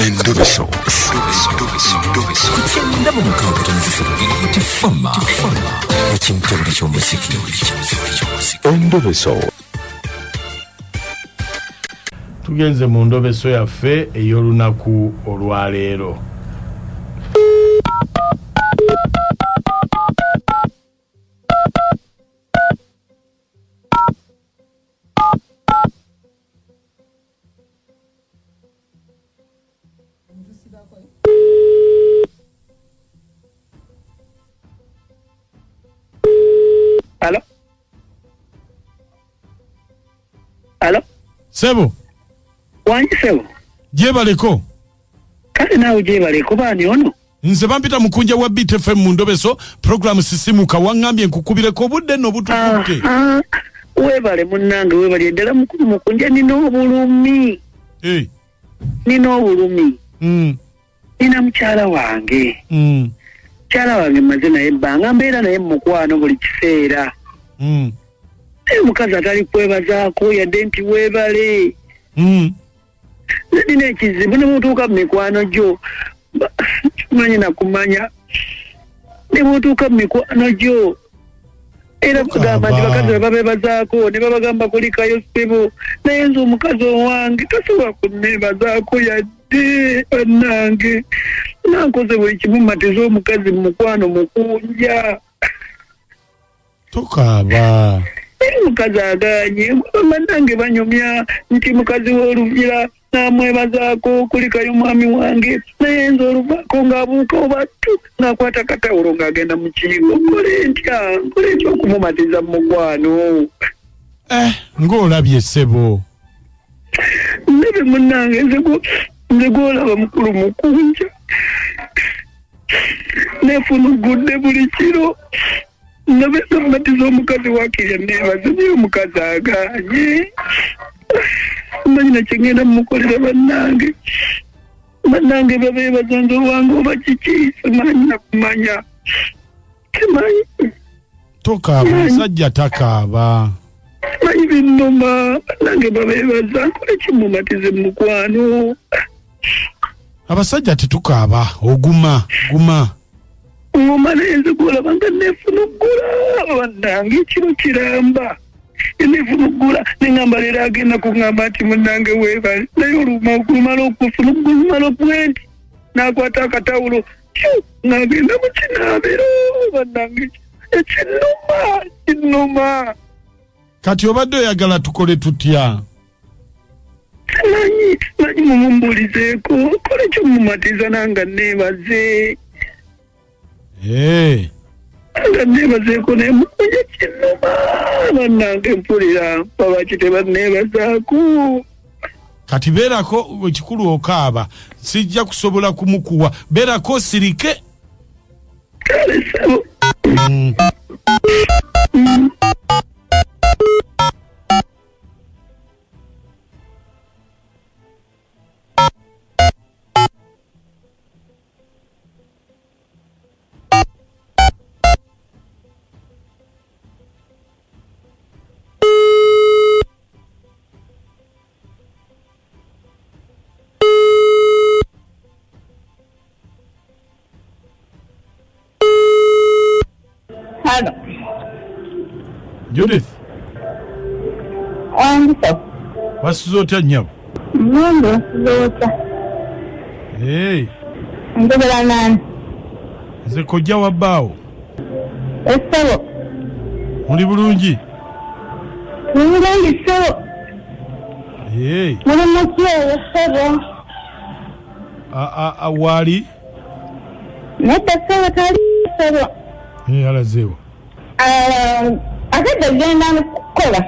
Endobeso. Kugenda mu mukawugeezi tifama ekintu ky'omuziki. Endobeso. Tugenze mu ndobeso yaffe ey'olunaku olwaleero. Hello? Sebo? Wanyi sebo? Jebaleko? Kale nawe jebaleko bani ono? Nze bampita Mukunja wa BTFM mu ndobeso program sisimuka wangambye nkukubireko obudde no butukuke. Webale munnange webale ddala Mukunja nina obulumi. Nina obulumi. Nina mukyala wange. Mukyala wange maze naye ebbanga mbeera naye mukwano buli kiseera. Mukazi atali kwebazaako yadde nti weebale. Nina ekizibu ne mutuuka mu mikwano gyo kimanyi nakumanya ne mutuuka mu mikwano gyo era bagamba nti bakazi babeebazaako ne babagamba kulikayo ssebo naye nze omukazi owange tasobola kunneebazaako yadde bannange nankoze buli kimu matiza omukazi mu mukwano Mukunja. Tokaaba. Mukazi aganye bannange banyumya nti mukazi w'oluvira namwebazaako kulikayo mwami wange naye nze oluvaako ng'abuuka obattu ng'akwata katawulo ng'agenda mu kiyigo nkole ntya okumumatiza mu mukwano. Ng'olabye ssebo. Ndebe munnange nze gw'olaba mukulu Mukunja neefunugudde buli kiro nabeza mumatiza omukazi wakirya neebaze naye omukazi aganye. Manyi nakigenda mumukolera bannange babeebaza nze owange oba kiki simanyi nakumanya simanyi. Tokaaba musajja takaaba. Manyi binnuma bannange babeebaza nkole kimumatize mu mukwano. Abasajja tetukaaba oguma ngoma naye nze gwolaba nga neefunugula bannange ekiro kiramba neefunugula neŋŋamba leero agenda kuŋŋamba nti munnange weebale naye olumala okufunugula okubwenti n'akwata akatawulo ng'agenda mu kinaabiro bannange ekinnuma. Kati obadde oyagala tukole tutya? Manyi mumumbulizeeko kole kyomumatiza nanga neebaze. Nga neebazeeko naye Mukunja kinnuma bannange mpulira babaki tebanneebazaako. Kati beerako ekikulu okaaba sijja kusobola kumukuwa beerako sirike. Kale sebo. Hello. Judith. Wonderful. Wasuzotya nnyabo? Mungu zota. Ndobera nani? Nze kojja wa bbaawo. Essebo. Muli bulungi? Bulungi ssebo. Muli mukyeyo ssebo. Waali? Nedda ssebo tali ssebo. Alazeewo. Ate genda kukola.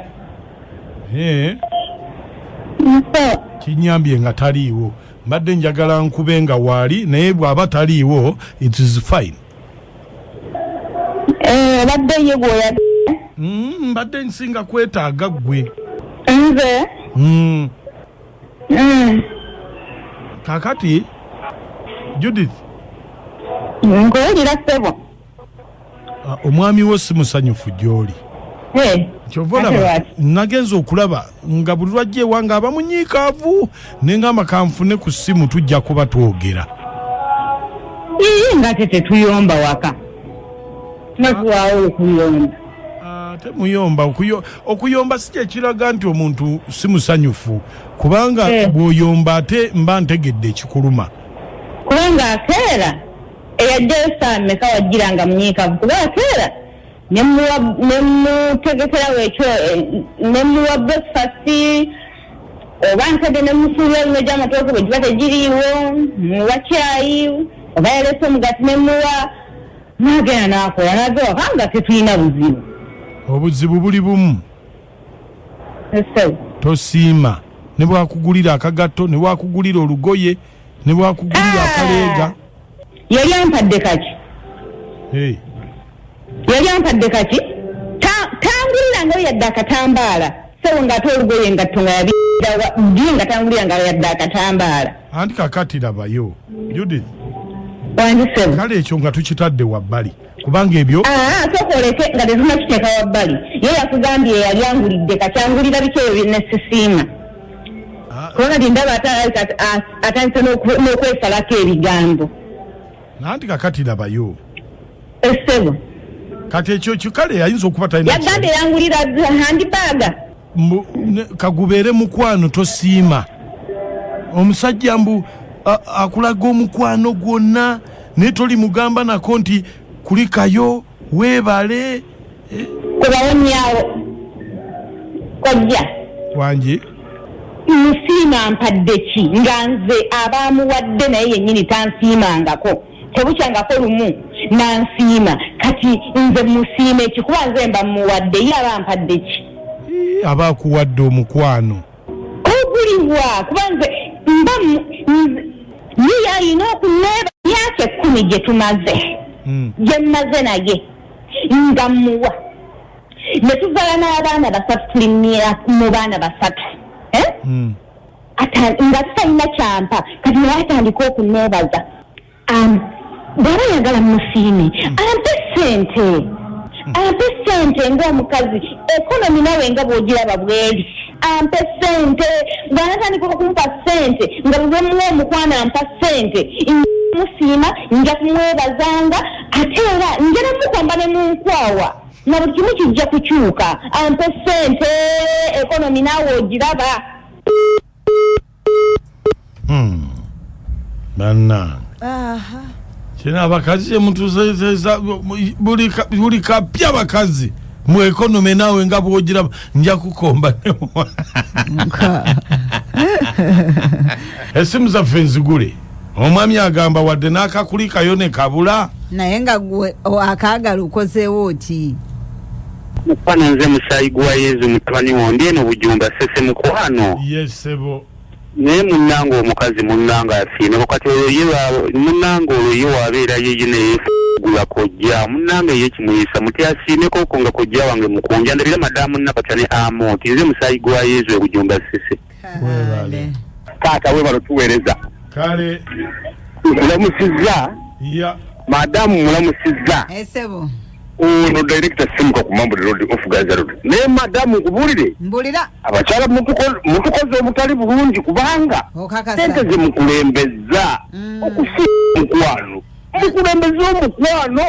Kinyambye nga taliiwo. Mbadde njagala nkube nga waali naye bw'aba taliiwo it is fine. Badde ye gwoya. Mbadde nsinga kwetaaga ggwe. Nze? Kakati Judith. Ngoyira ssebo. Omwami wo si musanyufu gy'oli. Kyovola nagenza okulaba nga buli lwajja ewange abamunyiikaavu nengamba kanfune ku ssimu tujja kuba twogera. Nga tetuyomba waka. Nakuwaawo okuyomba. Temuyomba okuyomba si kyekiraga nti omuntu si musanyufu kubanga bw'oyomba ate mba ntegedde ekikuluma. Kubanga akeera eyajja esaameka wajjiranga munyiikaavu kuba akeera nemutegekera wekyo nemuwa breakfast oba nkadde nemusuulira bino gy'amatooke bwe giba tegiriiwo muwa caayi oba yalese omugati nemuwa n'agenda n'akola n'agewa kanga tetulina buzibu. Obuzibu buli bumu. Tosiima ne bwakugulira akagato ne bwakugulira olugoye ne bwakugulira akaleega. Yali ampadde kaki? Yali ampadde kaki? Tangulira nga yadde akatambaala. Sewo ng'ate olugoye ngatto nga yabidda nga tangulira nga yadde akatambaala. Anti kakati labayo. Judith. Wanjisebo. Kale ekyo nga tukitadde wabbali. Kubanga ebyo sokoleke nga tezina kiteeka wabbali. Ye yakugambye yali angulidde kakyangulira biki ebyo ne sisiima. Kubanga ndaba atandise n'okwesalako ebigambo. Nanti kakati labayo. Essebo. Kati ekyo kikale yayinza okuba talina. Yagambye yangulira handibaaga. Kagubeere mukwano tosiima. Omusajja mbu akulaga omukwano gwonna naye toli mugamba nako nti kulikayo weebale. Kubawonyawo kojja wangi musiima mpadde ki nga nze abaamuwadde naye yennyini tansiimangako tebukyangako lumu nansiima kati nze musiime ekikuba nze mba muwadde ye aba mpadde ki aba akuwadde omukwano oguliwa kuba nze mba ye alina okuneeba myaka 10 gye tumaze gye mmaze naye nga muwa ne tuvala n'abaana basatu tuli mu baana basatu nga tutalina kyampa kati naye atandika okuneebaza bw'aba yagala musiime ampe ssente ng'omukazi ekonomi nawe nga bw'ogiraba bweri ampe ssente bw'anatandika okumpa ssente nga bwe muwa omukwano ampa ssente musiima nja kumwebazanga ate era nja Nemukomba ne Munkwawa na buli kimu kijja kukyuka ampe ssente ekonomi naawe ogiraba. Banna kina abakazi mutuzeza buli kapya abakazi mu ekonomi naawe nga bwogiraba nja kukomba esimu zaffe nzigule. Omwami agamba wadde n'akakulikayo ne kabula naye nga gwe akaagala ukozeewo oti. Mukwano nze musaayi gwa Yezu mutabani wondi eno Bujumba sese mukwano. Yesebo. Naye munnanga omukazi munnanga afiine kati munnanga olwo ye wabeera yeye neyeefugula kojja munnanga ye kimuyisa muti asiimeko oko nga kojja wange Mukunja ndabira madamu Nakatane Amoti nze musaayi gwa Yezu Bujumba sese. Taata we bano tuweereza. Kale mulamusizza madamu mulamusizza esebo ono director simuka ku Mambo Road of Gaza Road ne madamu kubulire mbulira abakyala mutukoze obutali bulungi kubanga Sente zimukulembeza okusiima mukwano mukulembeza omukwano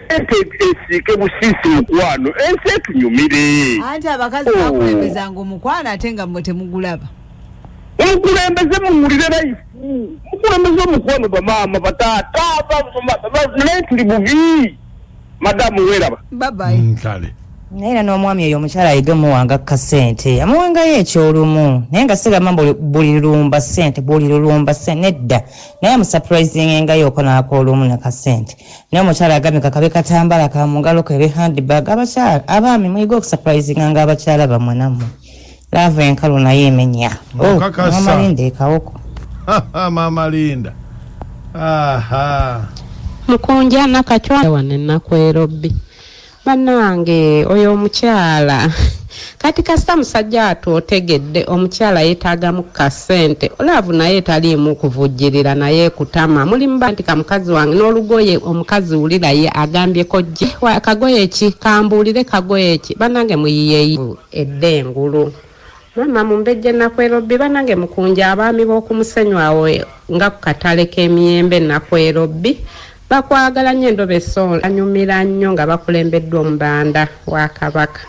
Sente esiike busisi mukwano ensi etunyumire anti abakazi bakulembezanga omukwano ate nga mmwe temugulaba mukulembeze mumulire laifu mukulembeze omukwano bamaama bataata naye tuli bubi madamu weraba babayi kale naye n'omwami eyo omukyala ayige muwanga kasente amuwangayo ekyolumu naye nga sigamba buli lumba ssente nedda naye amusurprising ngayo oko n'akolumu ne kasente naye omukyala agambye kakabe katambala ka mungalo kebe handbag abakyala abaami muyiga okusurprising nga abakyala bammwe nammwe lava enkalu naye emenya mama Linda ekawoko mama Linda Mukunja nakachwa wane nakwero bbi bannange oyo omukyala kati kasita musajja atu otegedde omukyala yeetaagamu kasente Olabe naye taliimu kuvujjirira naye kutama mulimu banti kamukazi wange n'olugoye omukazi wulira ye agambyeko gye akagoye ki kambuulire kagoye ki banange muyiyeeyi eddengulu mama mumbejje nakwerobbi banange mukunja abaami b'okumusenywawo nga ku katale k'emiyembe nakwerobbi bakwagala nnyo Endobeso anyumira nnyo nga bakulembeddwa omubanda wa Kabaka